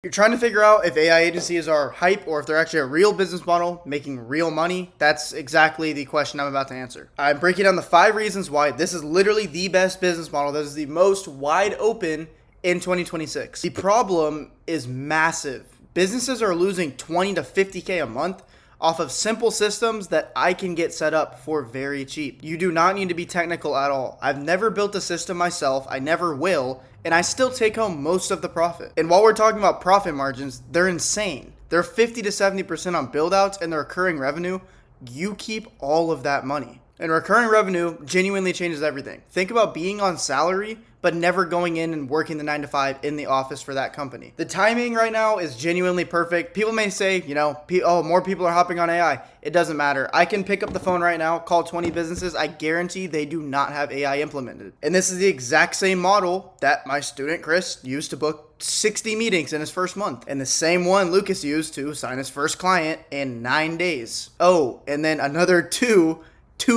You're trying to figure out if AI agencies are hype or if they're actually a real business model making real money. That's exactly the question I'm about to answer. I'm breaking down the 5 reasons why this is literally the best business model. This is the most wide open in 2026. The problem is massive. Businesses are losing 20 to 50K a month off of simple systems that I can get set up for very cheap. You do not need to be technical at all. I've never built a system myself. I never will. And I still take home most of the profit. And while we're talking about profit margins, they're insane. They're 50 to 70% on build outs and the recurring revenue. You keep all of that money. And recurring revenue genuinely changes everything. Think about being on salary, but never going in and working the 9 to 5 in the office for that company. The timing right now is genuinely perfect. People may say, oh, more people are hopping on AI. It doesn't matter. I can pick up the phone right now, call 20 businesses. I guarantee they do not have AI implemented. And this is the exact same model that my student Chris used to book 60 meetings in his first month. And the same one Lucas used to sign his first client in 9 days. Oh, and then another 2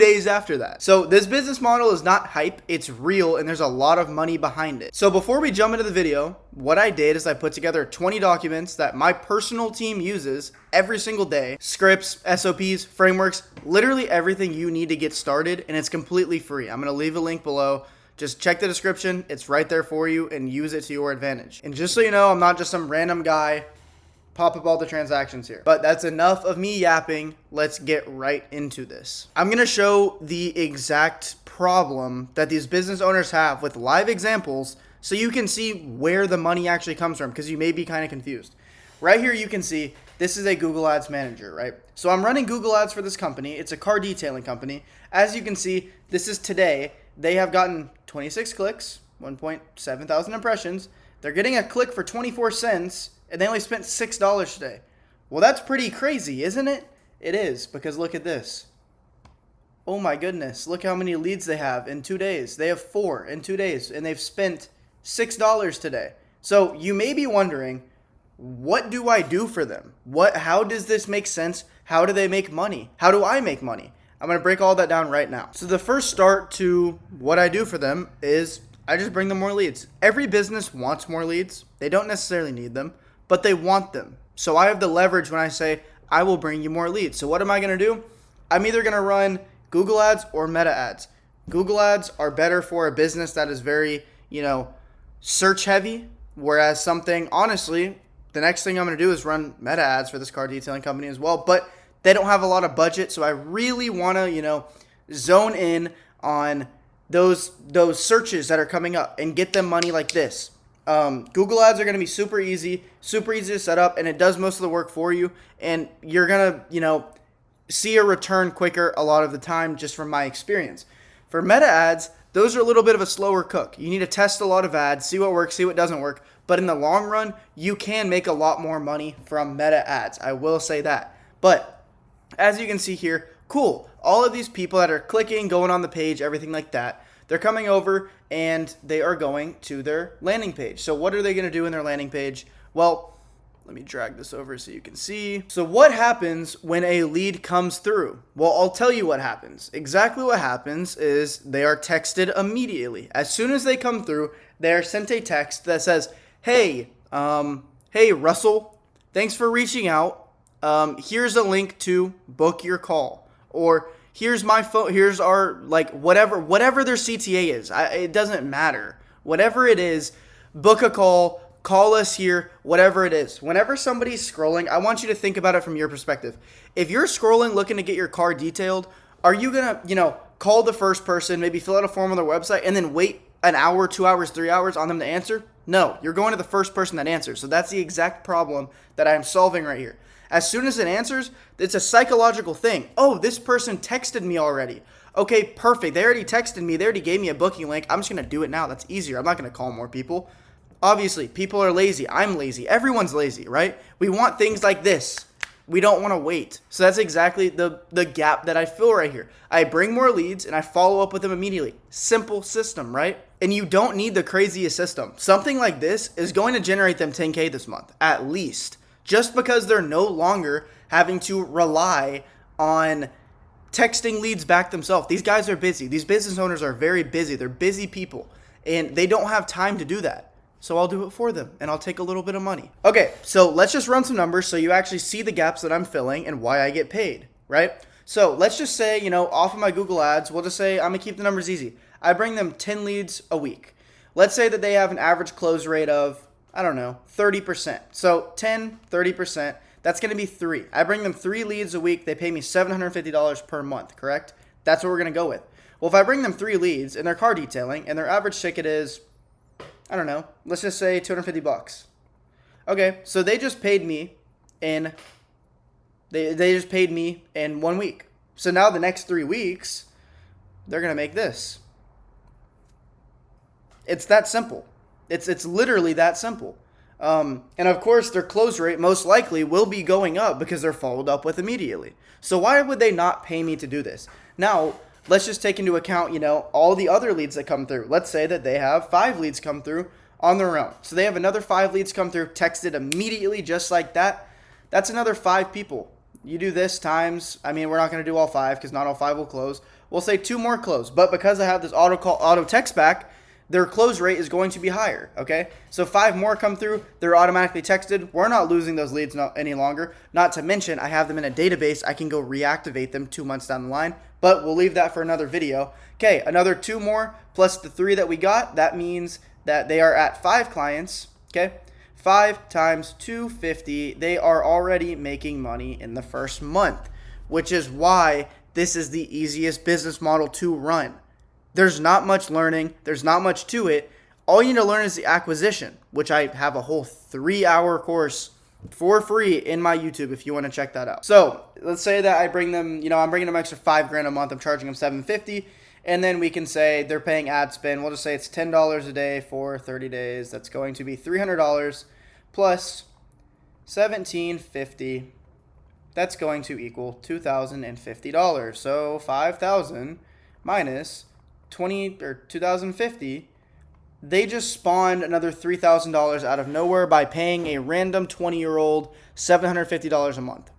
days after that. So this business model is not hype, it's real, and there's a lot of money behind it. So before we jump into the video, what I did is I put together 20 documents that my personal team uses every single day. Scripts, SOPs, frameworks, literally everything you need to get started, and it's completely free. I'm gonna leave a link below. Just check the description, it's right there for you, and use it to your advantage. And just so you know, I'm not just some random guy pop up all the transactions here. But that's enough of me yapping. Let's get right into this. I'm going to show the exact problem that these business owners have with live examples so you can see where the money actually comes from, because you may be kind of confused. Right here you can see this is a Google Ads manager, right? So I'm running Google Ads for this company. It's a car detailing company. As you can see, this is today. They have gotten 26 clicks, 1.7 thousand impressions. They're getting a click for 24 cents. And they only spent $6 today. Well, that's pretty crazy, isn't it? It is, because look at this. Oh my goodness, look how many leads they have in 2 days. They have 4 in 2 days, and they've spent $6 today. So you may be wondering, what do I do for them? How does this make sense? How do they make money? How do I make money? I'm going to break all that down right now. So the first start to what I do for them is I just bring them more leads. Every business wants more leads. They don't necessarily need them, but they want them. So I have the leverage when I say, I will bring you more leads. So what am I going to do? I'm either going to run Google Ads or Meta Ads. Google Ads are better for a business that is very, search heavy, whereas something, honestly, the next thing I'm going to do is run Meta Ads for this car detailing company as well, but they don't have a lot of budget, so I really want to, zone in on those searches that are coming up and get them money like this. Google Ads are going to be super easy to set up, and it does most of the work for you, and you're going to, see a return quicker a lot of the time, just from my experience. For Meta Ads, those are a little bit of a slower cook. You need to test a lot of ads, see what works, see what doesn't work, but in the long run, you can make a lot more money from Meta Ads. I will say that. But as you can see here, cool. All of these people that are clicking, going on the page, everything like that, they're coming over and they are going to their landing page. So what are they going to do in their landing page? Well, let me drag this over so you can see. So what happens when a lead comes through? Well, I'll tell you what happens. Exactly what happens is they are texted immediately. As soon as they come through, they are sent a text that says, hey, Russell, thanks for reaching out. Here's a link to book your call. Or here's my phone, here's our, whatever their CTA is. It doesn't matter. Whatever it is, book a call us here, whatever it is. Whenever somebody's scrolling, I want you to think about it from your perspective. If you're scrolling looking to get your car detailed, are you going to, call the first person, maybe fill out a form on their website, and then wait an hour, 2 hours, 3 hours on them to answer? No, you're going to the first person that answers. So that's the exact problem that I'm solving right here. As soon as it answers, it's a psychological thing. Oh, this person texted me already. Okay, perfect. They already texted me. They already gave me a booking link. I'm just going to do it now. That's easier. I'm not going to call more people. Obviously, people are lazy. I'm lazy. Everyone's lazy, right? We want things like this. We don't want to wait. So that's exactly the gap that I fill right here. I bring more leads and I follow up with them immediately. Simple system, right? And you don't need the craziest system. Something like this is going to generate them 10K this month, at least. Just because they're no longer having to rely on texting leads back themselves. These guys are busy. These business owners are very busy. They're busy people, and they don't have time to do that. So I'll do it for them and I'll take a little bit of money. Okay, so let's just run some numbers so you actually see the gaps that I'm filling and why I get paid, right? So let's just say, off of my Google ads, we'll just say I'm gonna keep the numbers easy. I bring them 10 leads a week. Let's say that they have an average close rate of, I don't know, 30%. So 10, 30%, that's gonna be 3. I bring them 3 leads a week. They pay me $750 per month, correct? That's what we're gonna go with. Well, if I bring them 3 leads and they're car detailing and their average ticket is, I don't know, let's just say $250. Okay, so they just paid me in they just paid me in 1 week. So now the next 3 weeks, they're gonna make this. It's that simple. It's literally that simple. And of course, their close rate most likely will be going up because they're followed up with immediately. So why would they not pay me to do this? Now, let's just take into account, all the other leads that come through. Let's say that they have 5 leads come through on their own. So they have another 5 leads come through, texted immediately just like that. That's another 5 people. You do this times, we're not going to do all 5 because not all 5 will close. We'll say 2 more close. But because I have this auto text back, their close rate is going to be higher, okay? So 5 more come through, they're automatically texted. We're not losing those leads any longer. Not to mention, I have them in a database. I can go reactivate them 2 months down the line, but we'll leave that for another video. Okay, another 2 more plus the 3 that we got. That means that they are at 5 clients, okay? 5 times 250, they are already making money in the first month, which is why this is the easiest business model to run. There's not much learning. There's not much to it. All you need to learn is the acquisition, which I have a whole 3-hour course for free in my YouTube if you want to check that out. So let's say that I bring them, I'm bringing them extra $5,000 a month. I'm charging them $750. And then we can say they're paying ad spend. We'll just say it's $10 a day for 30 days. That's going to be $300 plus $1,750. That's going to equal $2,050. So $5,000 minus 20 or 2050, they just spawned another $3,000 out of nowhere by paying a random 20-year-old $750 a month.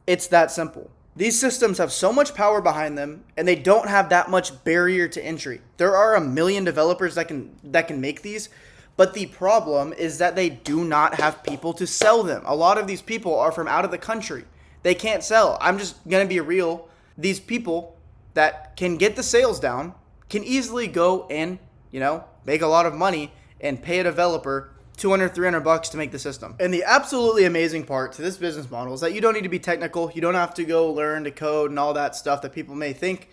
It's that simple. These systems have so much power behind them, and they don't have that much barrier to entry. There are a million developers that can make these, but the problem is that they do not have people to sell them. A lot of these people are from out of the country. They can't sell. I'm just gonna be real. These people that can get the sales down can easily go and, make a lot of money and pay a developer $200, $300 to make the system. And the absolutely amazing part to this business model is that you don't need to be technical. You don't have to go learn to code and all that stuff that people may think.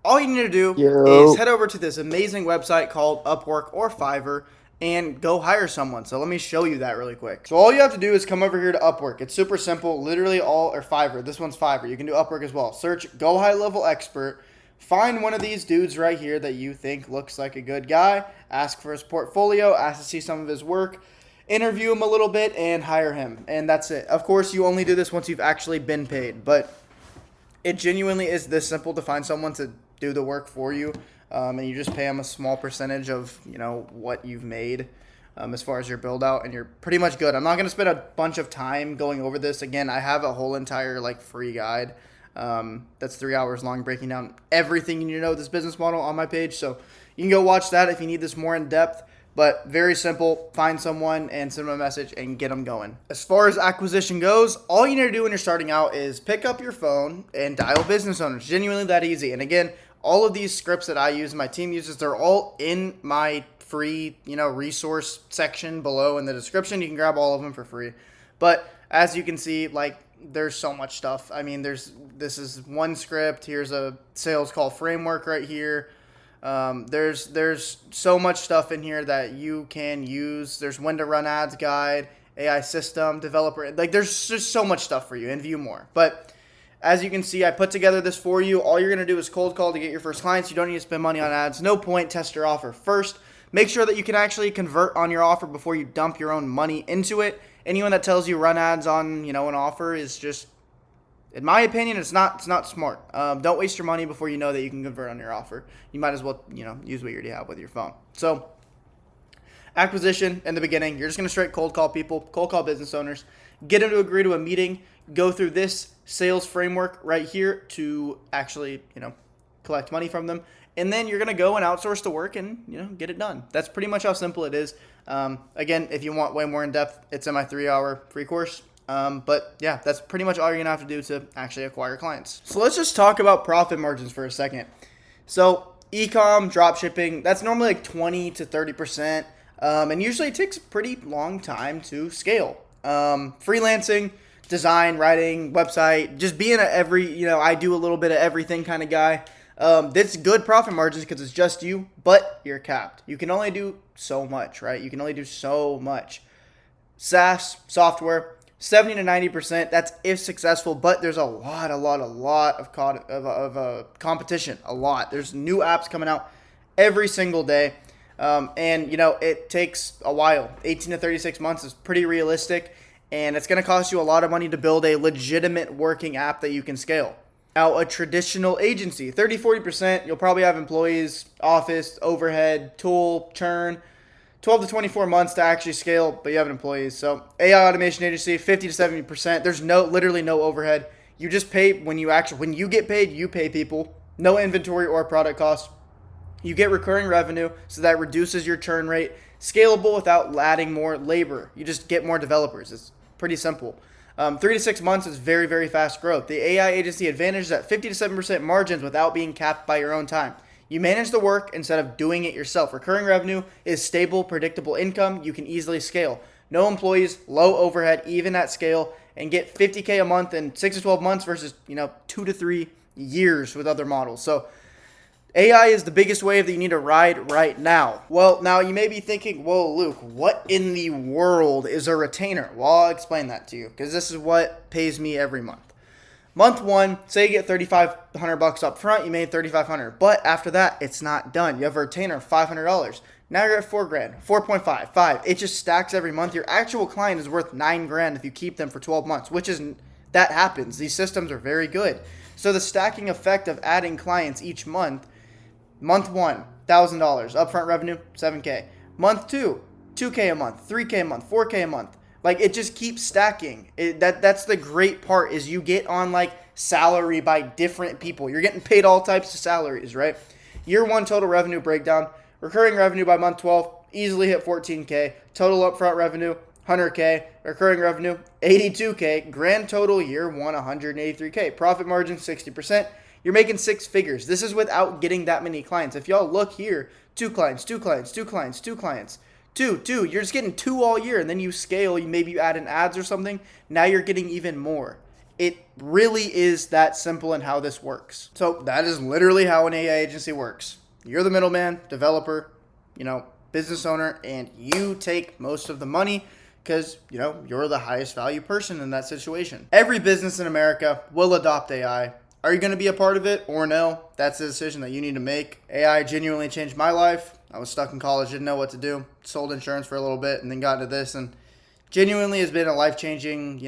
All you need to do is head over to this amazing website called Upwork or Fiverr and go hire someone. So let me show you that really quick. So all you have to do is come over here to Upwork. It's super simple. Literally or Fiverr. This one's Fiverr. You can do Upwork as well. Search Go High Level Expert. Find one of these dudes right here that you think looks like a good guy. Ask for his portfolio. Ask to see some of his work. Interview him a little bit and hire him. And that's it. Of course, you only do this once you've actually been paid. But it genuinely is this simple to find someone to do the work for you. And you just pay them a small percentage of, what you've made as far as your build out. And you're pretty much good. I'm not going to spend a bunch of time going over this. Again, I have a whole entire free guide. That's 3 hours long, breaking down everything you need to know this business model on my page. So you can go watch that if you need this more in depth, but very simple. Find someone and send them a message and get them going. As far as acquisition goes, all you need to do when you're starting out is pick up your phone and dial business owners. Genuinely that easy. And again, all of these scripts that I use, my team uses, they're all in my free, resource section below in the description. You can grab all of them for free. But as you can see, there's so much stuff. This is one script. Here's a sales call framework right here. There's so much stuff in here that you can use. There's when to run ads guide, AI system, developer. There's just so much stuff for you and view more. But as you can see, I put together this for you. All you're going to do is cold call to get your first clients. You don't need to spend money on ads. No point. Test your offer first. Make sure that you can actually convert on your offer before you dump your own money into it. Anyone that tells you run ads on, an offer is just, in my opinion, it's not smart. Don't waste your money before you know that you can convert on your offer. You might as well, use what you already have with your phone. So, acquisition in the beginning, you're just going to straight cold call people, cold call business owners, get them to agree to a meeting, go through this sales framework right here to actually, collect money from them. and then you're going to go and outsource the work and, get it done. That's pretty much how simple it is. Again, if you want way more in depth, it's in my 3-hour free course. But yeah, that's pretty much all you're going to have to do to actually acquire clients. So let's just talk about profit margins for a second. So e-com, drop shipping, that's normally like 20 to 30%. And usually it takes a pretty long time to scale. Freelancing, design, writing, website, just being I do a little bit of everything kind of guy. That's good profit margins because it's just you, but you're capped. You can only do so much, right? You can only do so much. SaaS, software, 70 to 90%, that's if successful, but there's a lot of competition, a lot. There's new apps coming out every single day. And it takes a while. 18 to 36 months is pretty realistic, and it's going to cost you a lot of money to build a legitimate working app that you can scale. Now, a traditional agency, 30-40%, you'll probably have employees, office, overhead, tool, churn, 12 to 24 months to actually scale, but you have employees. So AI automation agency, 50 to 70%. There's literally no overhead. You just pay when you get paid, you pay people. No inventory or product costs. You get recurring revenue, so that reduces your churn rate. Scalable without adding more labor. You just get more developers. It's pretty simple. 3 to 6 months is very, very fast growth. The AI agency advantage is at 50 to 7% margins without being capped by your own time. You manage the work instead of doing it yourself. Recurring revenue is stable, predictable income. You can easily scale. No employees, low overhead, even at scale, and get $50K a month in 6 to 12 months versus 2 to 3 years with other models. So AI is the biggest wave that you need to ride right now. Well, now you may be thinking, whoa, Luke, what in the world is a retainer? Well, I'll explain that to you because this is what pays me every month. Month one, say you get $3,500 up front, you made $3,500, but after that, it's not done. You have a retainer of $500. Now you're at $4,000, 4.5, 5. It just stacks every month. Your actual client is worth $9,000 if you keep them for 12 months, that happens. These systems are very good. So the stacking effect of adding clients each month. Month one, $1,000 upfront revenue, $7K. Month two, $2K a month, $3K a month, $4K a month. Like, it just keeps stacking. That's the great part, is you get on like salary by different people. You're getting paid all types of salaries, right? Year one total revenue breakdown. Recurring revenue by month 12, easily hit 14K. Total upfront revenue, 100K. Recurring revenue, 82K. Grand total year one, 183K. Profit margin, 60%. You're making 6 figures. This is without getting that many clients. If y'all look here, 2 clients, 2 clients, 2 clients, 2 clients. Two. You're just getting 2 all year, and then you scale. Maybe you add in ads or something. Now you're getting even more. It really is that simple in how this works. So that is literally how an AI agency works. You're the middleman, developer, business owner, and you take most of the money because, you're the highest value person in that situation. Every business in America will adopt AI. Are you going to be a part of it or no? That's the decision that you need to make. AI genuinely changed my life. I was stuck in college, didn't know what to do. Sold insurance for a little bit and then got into this, and genuinely has been a life-changing,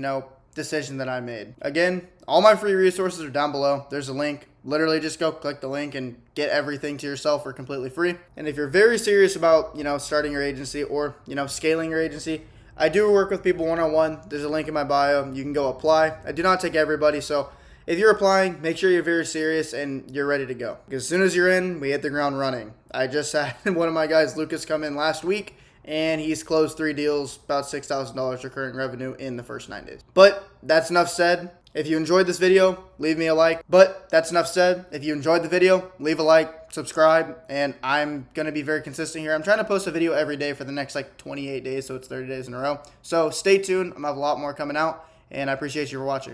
decision that I made. Again, all my free resources are down below. There's a link. Literally just go click the link and get everything to yourself for completely free. And if you're very serious about, starting your agency or, scaling your agency, I do work with people one-on-one. There's a link in my bio. You can go apply. I do not take everybody, so if you're applying, make sure you're very serious and you're ready to go. Because as soon as you're in, we hit the ground running. I just had one of my guys, Lucas, come in last week, and he's closed 3 deals, about $6,000 recurring revenue in the first 9 days. But that's enough said. If you enjoyed this video, leave me a like. But that's enough said. If you enjoyed the video, leave a like, subscribe, and I'm going to be very consistent here. I'm trying to post a video every day for the next 28 days, so it's 30 days in a row. So stay tuned. I'm going to have a lot more coming out, and I appreciate you for watching.